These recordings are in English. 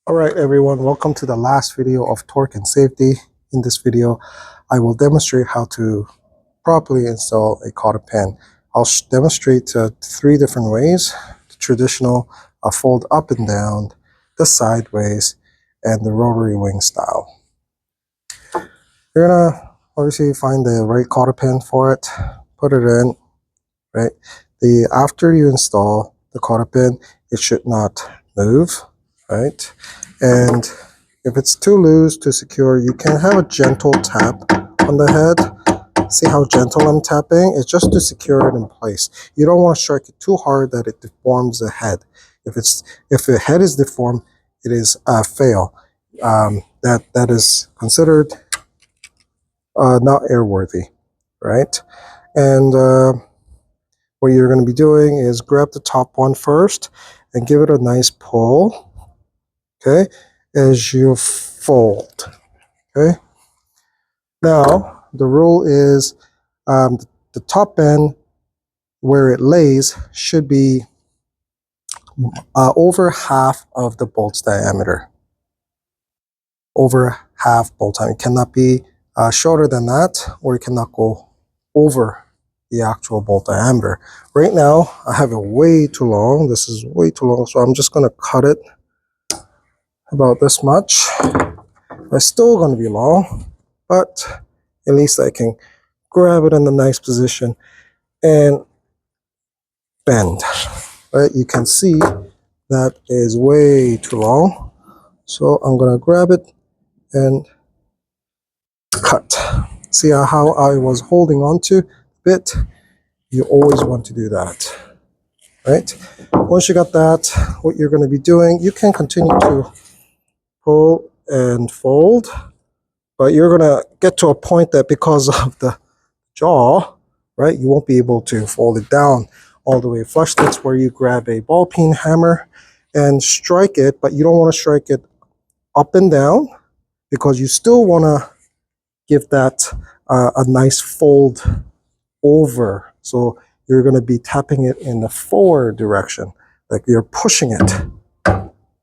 All right, everyone, welcome to the last video of torque and safety. In this video, I will demonstrate how to properly install a cotter pin. I'll demonstrate three different ways: the traditional fold up and down, the sideways, and the rotary wing style. You're gonna obviously find the right cotter pin for it, put it in, right? After you install the cotter pin, it should not move, right? And if it's too loose, too secure, you can have a gentle tap on the head. See how gentle I'm tapping? It's just to secure it in place. You don't want to strike it too hard that it deforms the head. If the head is deformed, it is a fail. That is considered not airworthy, right? And what you're going to be doing is grab the top one first and give it a nice pull, okay, as you fold, okay. Now, the rule is the top end where it lays should be over half of the bolt's diameter. Over half bolt time. It cannot be shorter than that, or it cannot go over the actual bolt diameter. Right now, I have it way too long. This is way too long, so I'm just going to cut it about this much. It's still going to be long, but at least I can grab it in a nice position and bend. Right? You can see that is way too long, so I'm going to grab it and cut. See how I was holding on to the bit? You always want to do that, right? Once you got that, what you're going to be doing, you can continue to pull and fold, but you're going to get to a point that because of the jaw, right, you won't be able to fold it down all the way flush. That's where you grab a ball peen hammer and strike it, but you don't want to strike it up and down because you still want to give that a nice fold over. So you're going to be tapping it in the forward direction, like you're pushing it,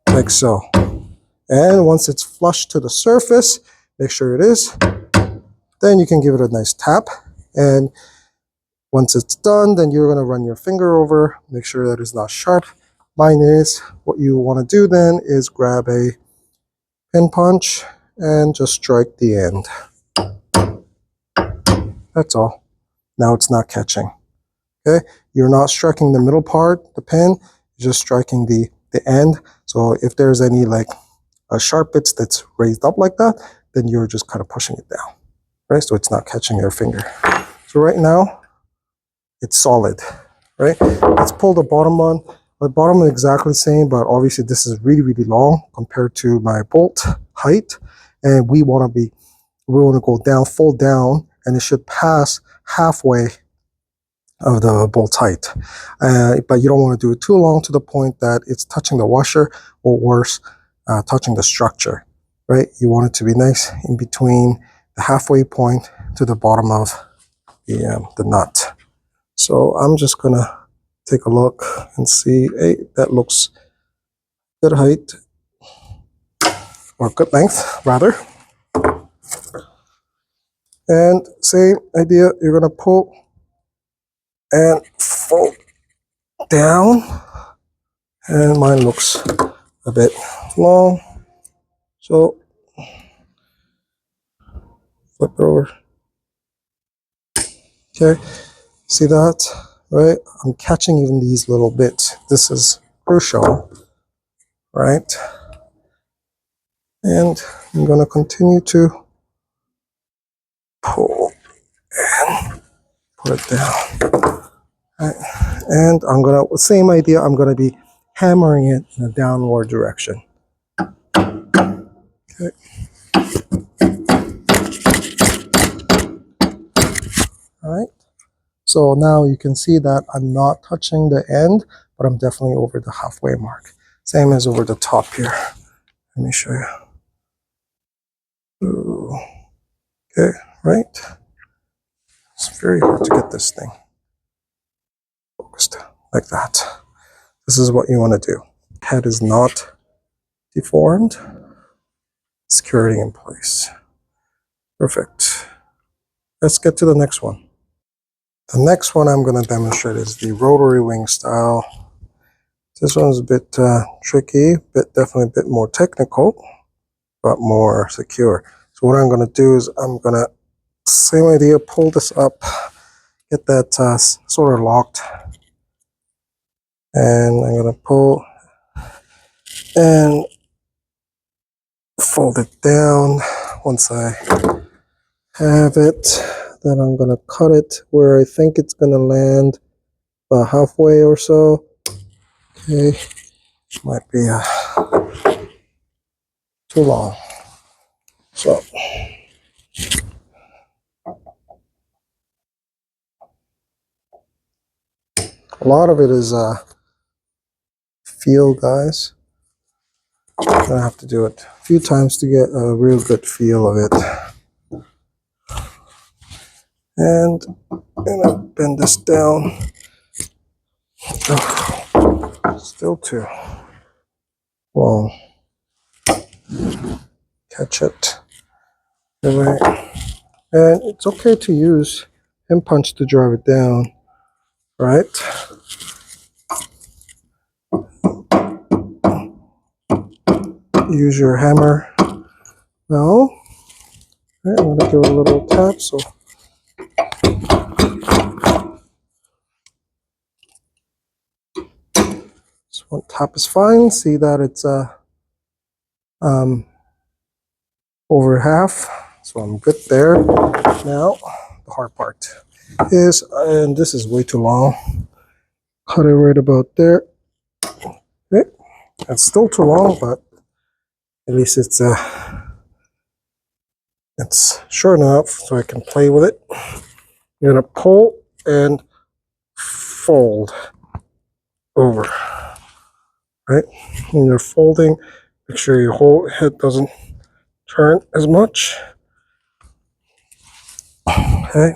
like so. And once it's flush to the surface, make sure it is, then you can give it a nice tap. And once it's done, then you're going to run your finger over, make sure that it's not sharp. Mine is. What you want to do then is grab a pin punch and just strike the end. That's all. Now it's not catching. Okay, you're not striking the middle part, the pin, you're just striking the end. So if there's any like sharp bits that's raised up like that, then you're just kind of pushing it down, right? So it's not catching your finger. So right now, it's solid, right? Let's pull the bottom one. The bottom is exactly the same, but obviously this is really, really long compared to my bolt height. And we want to go down, fold down, and it should pass halfway of the bolt height. But you don't want to do it too long to the point that it's touching the washer, or worse, touching the structure, right? You want it to be nice in between the halfway point to the bottom of the nut. So I'm just gonna take a look and see, hey, that looks good height, or good length rather. And same idea, you're gonna pull and fold down, and mine looks a bit long, so flip it over. Okay, see that, right? I'm catching even these little bits. This is crucial, right? And I'm gonna continue to pull and put it down. Right. And I'm gonna, same idea, I'm gonna be hammering it in a downward direction. Okay. All right. So now you can see that I'm not touching the end, but I'm definitely over the halfway mark. Same as over the top here. Let me show you. Ooh. Okay, right? It's very hard to get this thing focused like that. This is what you want to do. Head is not deformed, security in place. Perfect. Let's get to the next one. The next one I'm going to demonstrate is the rotary wing style. This one's a bit tricky, but definitely a bit more technical, but more secure. So what I'm going to do is I'm going to, same idea, pull this up, get that sort of locked, and I'm going to pull and fold it down. Once I have it, then I'm going to cut it where I think it's going to land about halfway or so. Okay, might be too long. So a lot of it is feel, guys. I'm gonna have to do it a few times to get a real good feel of it. And I'm gonna bend this down. Oh, still too long. Catch it. Anyway, and it's okay to use pin punch to drive it down, right? Use your hammer. Now, right, I'm gonna do a little tap. So this one tap is fine. See that it's over half, so I'm good there. Now the hard part is, and this is way too long, cut it right about there. Okay. It's still too long, but at least it's short enough so I can play with it. You're gonna pull and fold over, right? When you're folding, make sure your whole head doesn't turn as much. Okay.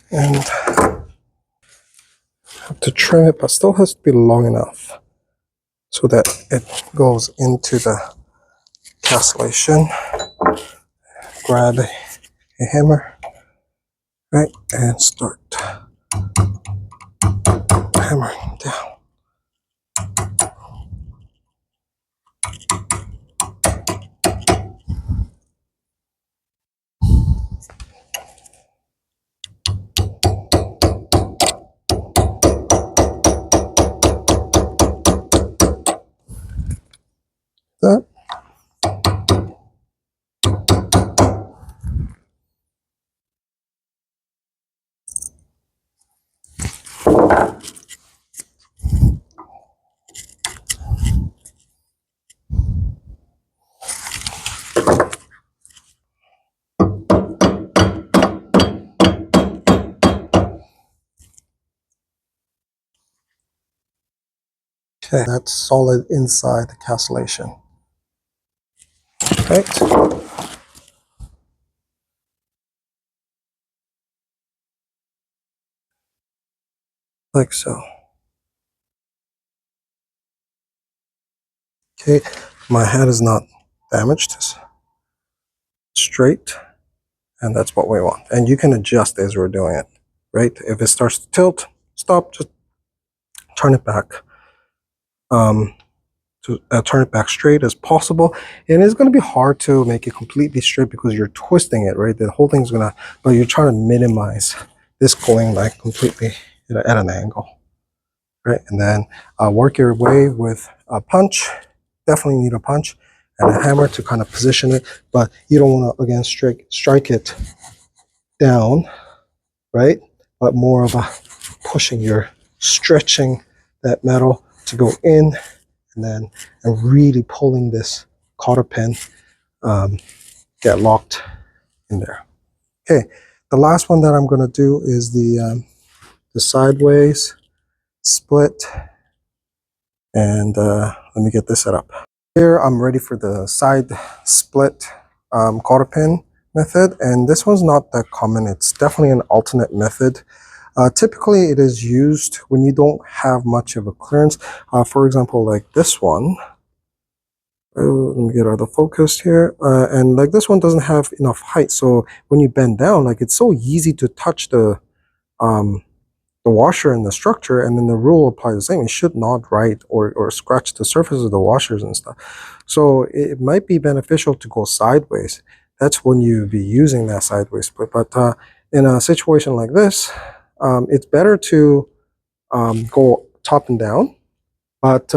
And have to trim it, but still has to be long enough so that it goes into the castellation. Grab a hammer, right, and start hammering down. That. Okay, that's solid inside the castellation. Right? Like so. Okay, my head is not damaged. It's straight, and that's what we want. And you can adjust as we're doing it, right? If it starts to tilt, stop, just turn it back. To turn it back straight as possible. And it's going to be hard to make it completely straight because you're twisting it, right? The whole thing's gonna, but you're trying to minimize this going like completely at an angle, right? And then work your way with a punch. Definitely need a punch and a hammer to kind of position it, but you don't want to again strike it down, right? But more of a pushing, you're stretching that metal to go in, and then and really pulling this cotter pin get locked in there. Okay, the last one that I'm going to do is the sideways split, and let me get this set up. Here I'm ready for the side split cotter pin method, and this one's not that common. It's definitely an alternate method. Typically, it is used when you don't have much of a clearance. For example, like this one. Oh, let me get out of focus here. And like this one doesn't have enough height, so when you bend down, like it's so easy to touch the washer and the structure, and then the rule applies the same. It should not write or scratch the surface of the washers and stuff. So it might be beneficial to go sideways. That's when you be using that sideways split. But in a situation like this, it's better to go top and down. But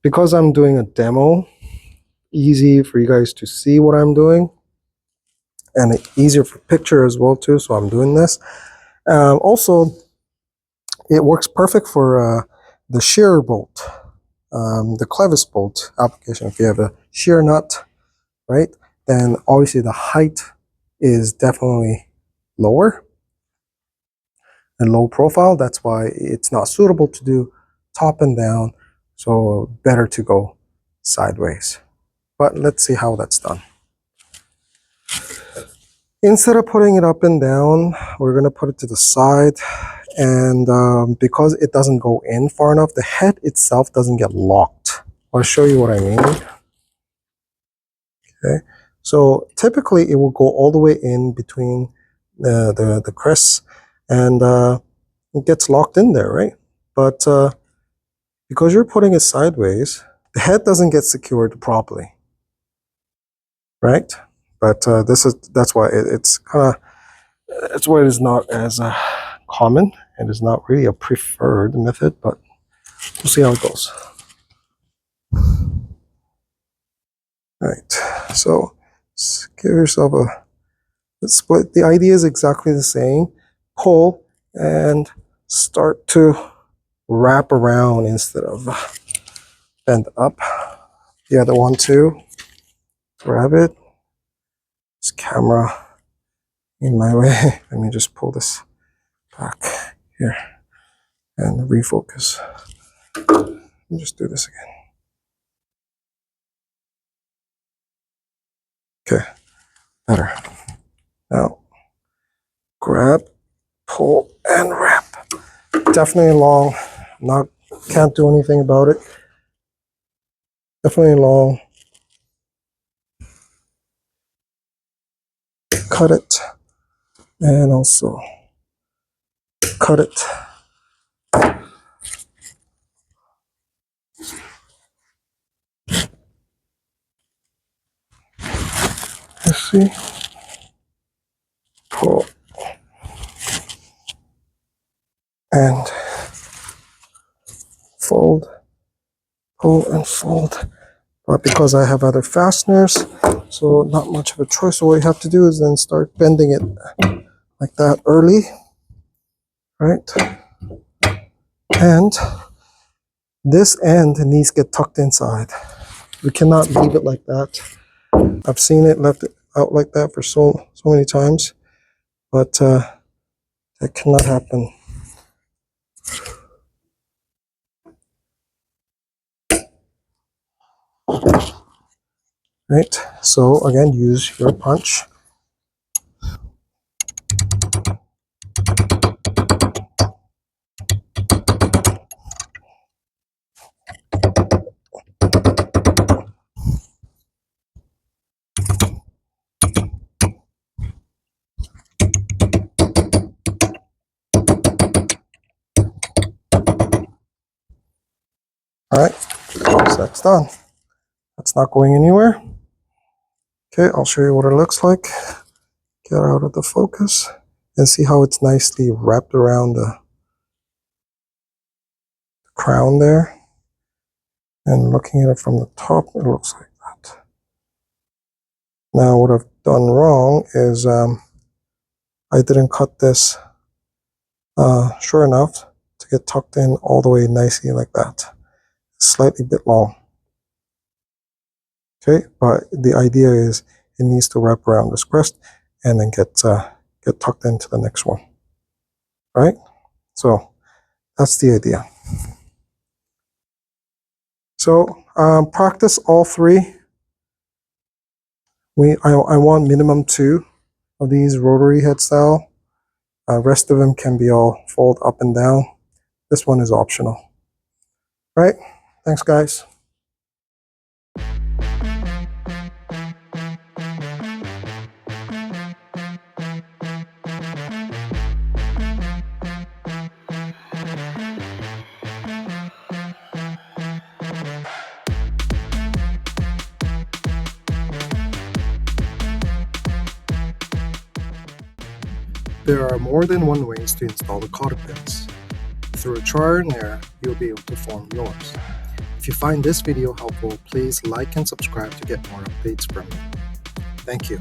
because I'm doing a demo, easy for you guys to see what I'm doing, and easier for picture as well too, so I'm doing this. Also, it works perfect for the shear bolt, the clevis bolt application. If you have a shear nut, right, then obviously the height is definitely lower and low profile. That's why it's not suitable to do top and down, so better to go sideways. But let's see how that's done. Instead of putting it up and down, we're going to put it to the side. And because it doesn't go in far enough, the head itself doesn't get locked. I'll show you what I mean. Okay, so typically it will go all the way in between the crests, and it gets locked in there, right? But because you're putting it sideways, the head doesn't get secured properly, right? But that's why it's kind of, that's why it is not as common. It is not really a preferred method, but we'll see how it goes. All right, so give yourself a split. The idea is exactly the same. Pull and start to wrap around instead of bend up. The other one too. Grab it. This camera in my way. Let me just pull this back here and refocus. Let me just do this again. Okay, better. Now, grab, pull, and wrap. Definitely long. Can't do anything about it. Definitely long. Cut it, and also cut it. Let's see. Pull and fold, pull and fold. But because I have other fasteners, so not much of a choice. So what you have to do is then start bending it like that early, right? And this end needs to get tucked inside. We cannot leave it like that. I've seen it left out like that for so many times, but that cannot happen. Right, so again, use your punch. All right, so that's done. That's not going anywhere. Okay, I'll show you what it looks like. Get out of the focus and see how it's nicely wrapped around the crown there. And looking at it from the top, it looks like that. Now what I've done wrong is I didn't cut this short enough to get tucked in all the way nicely like that. Slightly bit long. Okay, but the idea is it needs to wrap around this crest and then get tucked into the next one. All right, so that's the idea. So practice all three. I want minimum 2 of these rotary head style. Rest of them can be all fold up and down. This one is optional. Right? Thanks, guys. There are more than one ways to install the cotter pins. Through trial and error, you'll be able to form yours. If you find this video helpful, please like and subscribe to get more updates from me. Thank you.